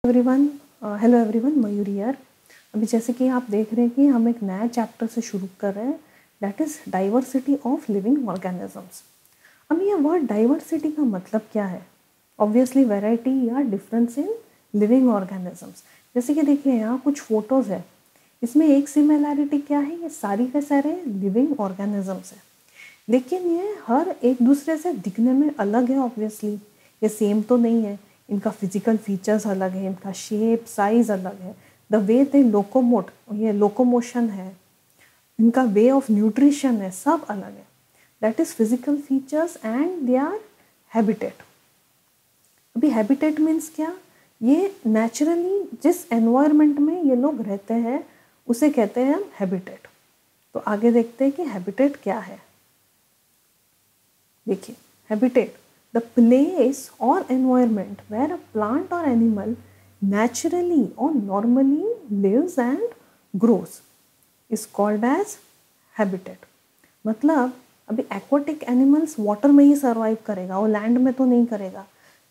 Everyone hello everyone, Mayuri here. अभी जैसे कि आप देख रहे हैं कि हम एक नया चैप्टर से शुरू कर रहे हैं, that is diversity of living organisms. अब ये वर्ड डाइवर्सिटी का मतलब क्या है? ऑब्वियसली वैरायटी या डिफरेंस इन लिविंग ऑर्गेनिजम्स। जैसे कि देखिए यहाँ कुछ फोटोज़ है, इसमें एक सिमिलैरिटी क्या है, ये सारी के सारे लिविंग ऑर्गेनिजम्स है, लेकिन ये हर एक दूसरे से दिखने में अलग है। ऑब्वियसली ये सेम तो नहीं है, इनका फिजिकल फीचर्स अलग है, इनका शेप साइज अलग है, द वे दे लोकोमोट, ये लोकोमोशन है, इनका वे ऑफ न्यूट्रिशन है, सब अलग है। That is physical features and they are habitat. अभी हैबिटेट मीन्स क्या? ये नेचुरली जिस एनवायरनमेंट में ये लोग रहते हैं उसे कहते हैं हम हैबिटेट। तो आगे देखते हैं कि हैबिटेट क्या है। देखिए, हैबिटेट, द प्लेस और एनवायरनमेंट वेयर अ प्लांट और animal naturally or normally lives and grows is called as habitat। मतलब अभी एक्वाटिक एनिमल्स वाटर में ही सर्वाइव करेगा, वो लैंड में तो नहीं करेगा।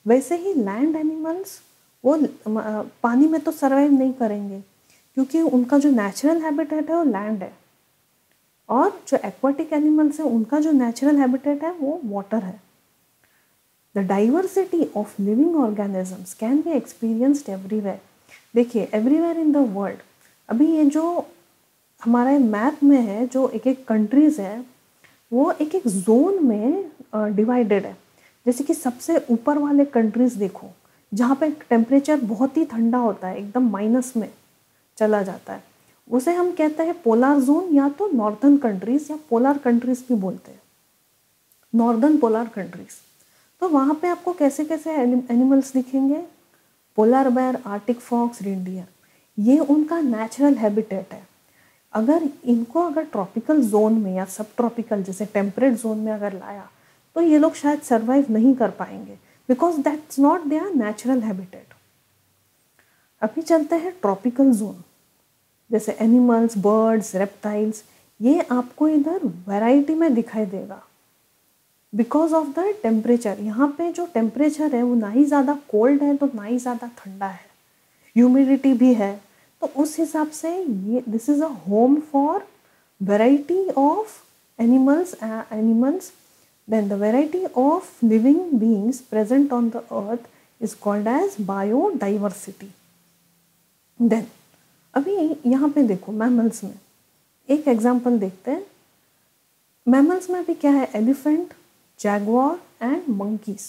वैसे ही लैंड एनिमल्स वो पानी में तो सर्वाइव नहीं करेंगे, क्योंकि उनका जो नेचुरल हैबिटेट है वो लैंड है, और जो एक्वाटिक एनिमल्स है उनका जो नेचुरल हैबिटेट है वो वाटर है। The diversity of living organisms can be experienced everywhere. देखिए, एवरीवेयर इन द वर्ल्ड। अभी ये जो हमारे मैप में है, जो एक एक कंट्रीज़ है वो एक एक जोन में डिवाइडेड है। जैसे कि सबसे ऊपर वाले कंट्रीज़ देखो, जहाँ पे टेम्परेचर बहुत ही ठंडा होता है, एकदम माइनस में चला जाता है, उसे हम कहते हैं पोलर जोन, या तो नॉर्दर्न कंट्रीज़ या पोलर कंट्रीज़ भी बोलते हैं, नॉर्दर्न पोलर कंट्रीज़। तो वहाँ पे आपको कैसे कैसे एनिमल्स दिखेंगे? Polar bear, arctic fox, reindeer, ये उनका नेचुरल हैबिटेट है। अगर ट्रॉपिकल जोन में या सब ट्रॉपिकल जैसे टेम्परेट जोन में अगर लाया तो ये लोग शायद सर्वाइव नहीं कर पाएंगे, because that's not there natural habitat. अभी चलते हैं ट्रॉपिकल जोन, जैसे एनिमल्स, बर्ड्स, रेप्टाइल्स, ये आपको इधर वैरायटी में दिखाई देगा बिकॉज ऑफ द टेम्परेचर। यहाँ पे जो टेम्परेचर है वो ना ही ज़्यादा कोल्ड है तो ना ही ज़्यादा ठंडा है, ह्यूमिडिटी भी है, तो उस हिसाब से ये this is a home for variety of animals. Then the variety of living beings present on the earth is called as biodiversity. Then अभी यहाँ पे देखो, मैमल्स में एक एग्जाम्पल देखते हैं। मैमल्स में भी क्या है? Elephant, Jaguar and monkeys.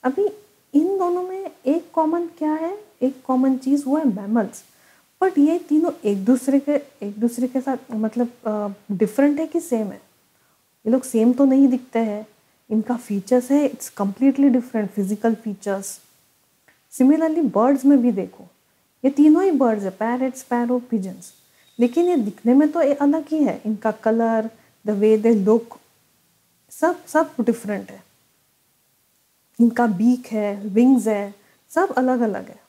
अभी इन दोनों में एक कॉमन क्या है? एक कॉमन चीज़ वो है मैमल्स, बट ये तीनों एक दूसरे के साथ मतलब डिफरेंट है कि सेम है? ये लोग सेम तो नहीं दिखते हैं, इनका फीचर्स है it's completely different, physical features. Similarly birds में भी देखो, ये तीनों ही बर्ड्स है, पैरेट, स्पैरो, पिजन्स, लेकिन ये दिखने में तो अलग ही है। इनका colour, the way they look, सब डिफरेंट है। इनका बीक है, विंग्स है, सब अलग अलग है।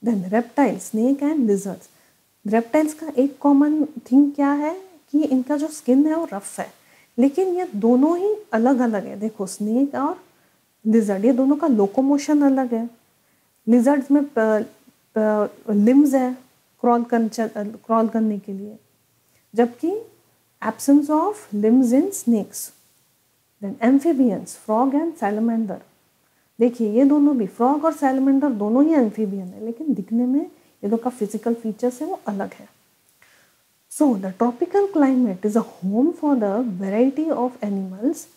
Then reptile, snake and lizards. Reptiles का एक कॉमन थिंग क्या है कि इनका जो स्किन है वो रफ है, लेकिन ये दोनों ही अलग अलग है। देखो, स्नेक और लिजर्ड, ये दोनों का लोकोमोशन अलग है। लिजर्ड्स में लिम्स है क्रॉल करने के लिए, जबकि absence of limbs in snakes. Then amphibians, frog and salamander. देखिए, ये दोनों भी, फ्रॉग और सैलमेंडर दोनों ही एम्फीबियन है, लेकिन दिखने में ये लोग का फिजिकल फीचर्स है वो अलग है। So the tropical climate is a home for the variety of animals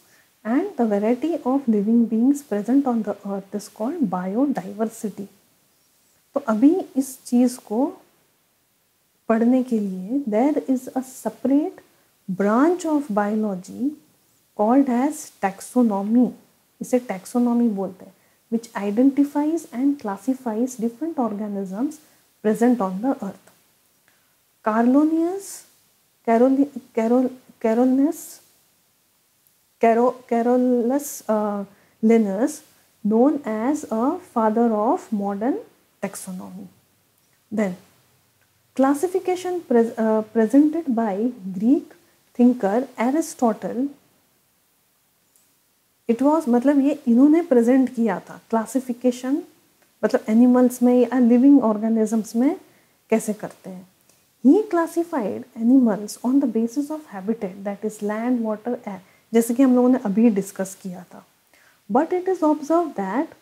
and the variety of living beings present on the earth is called biodiversity. तो अभी इस चीज़ को पढ़ने के लिए there is a separate branch of biology called as taxonomy, इसे taxonomy बोलते हैं, which identifies and classifies different organisms present on the earth. Carolus Linnaeus, known as a father of modern taxonomy. Then classification presented by Greek thinker Aristotle, it was, मतलब ये इन्होंने present किया था classification मतलब animals में या living organisms में कैसे करते हैं। He classified animals on the basis of habitat, that is land, water, air, जैसे कि हम लोगों ने अभी डिस्कस किया था। But it is observe that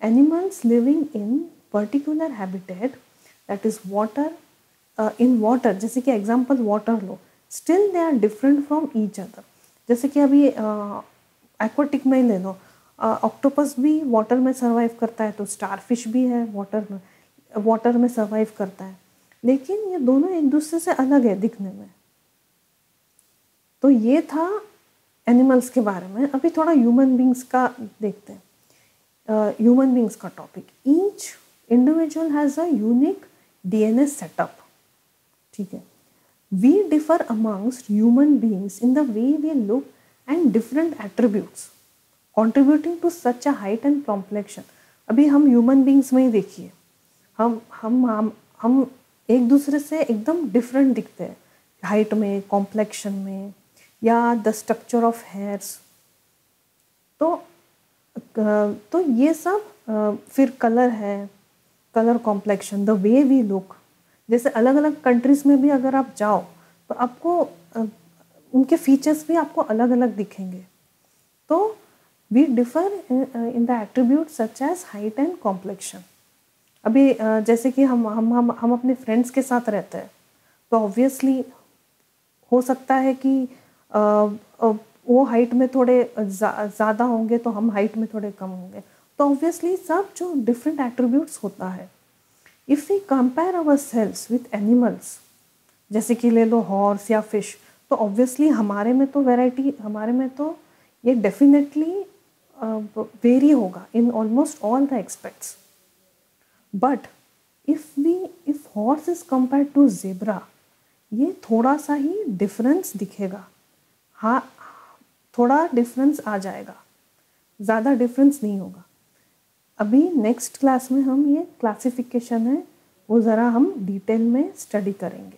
animals living in particular habitat, that is water, in water, जैसे कि एग्जाम्पल वाटर लो, still they are different from each other. जैसे कि अभी एक्वाटिक में ले लो, ऑक्टोपस भी वाटर में सर्वाइव करता है, तो स्टारफिश भी है वाटर में सर्वाइव करता है, लेकिन ये दोनों एक दूसरे से अलग है दिखने में। तो ये था एनिमल्स के बारे में। अभी थोड़ा ह्यूमन बींग्स का देखते हैं। ह्यूमन बींग्स का topic, each individual has a unique DNA setup, ठीक है। We differ amongst human beings in the way we look and different attributes contributing to such a height and complexion। अभी हम human beings में ही देखिए, हम एक दूसरे से एकदम डिफरेंट दिखते हैं, हाइट में, कॉम्प्लेक्शन में, या द स्ट्रक्चर ऑफ हेयर्स। तो ये सब, फिर कलर है, colour, complexion, the way we look. जैसे अलग अलग कंट्रीज में भी अगर आप जाओ तो आपको उनके फीचर्स भी आपको अलग अलग दिखेंगे। तो we differ in the attribute such as height and complexion. अभी जैसे कि हम अपने फ्रेंड्स के साथ रहते हैं, तो ऑब्वियसली हो सकता है कि वो हाइट में थोड़े ज़्यादा होंगे, तो हम हाइट में थोड़े कम होंगे। तो ऑब्वियसली सब जो डिफरेंट एट्रीब्यूट्स होता है। If we compare our cells with animals, जैसे कि ले लो हॉर्स या फिश, तो ऑब्वियसली हमारे में तो ये डेफिनेटली वेरी होगा in almost all the aspects. But if horse is compare to zebra, ये थोड़ा सा ही डिफरेंस दिखेगा। हाँ, थोड़ा डिफरेंस आ जाएगा, ज़्यादा डिफरेंस नहीं होगा। अभी नेक्स्ट क्लास में हम ये क्लासिफिकेशन है वो ज़रा हम डिटेल में स्टडी करेंगे।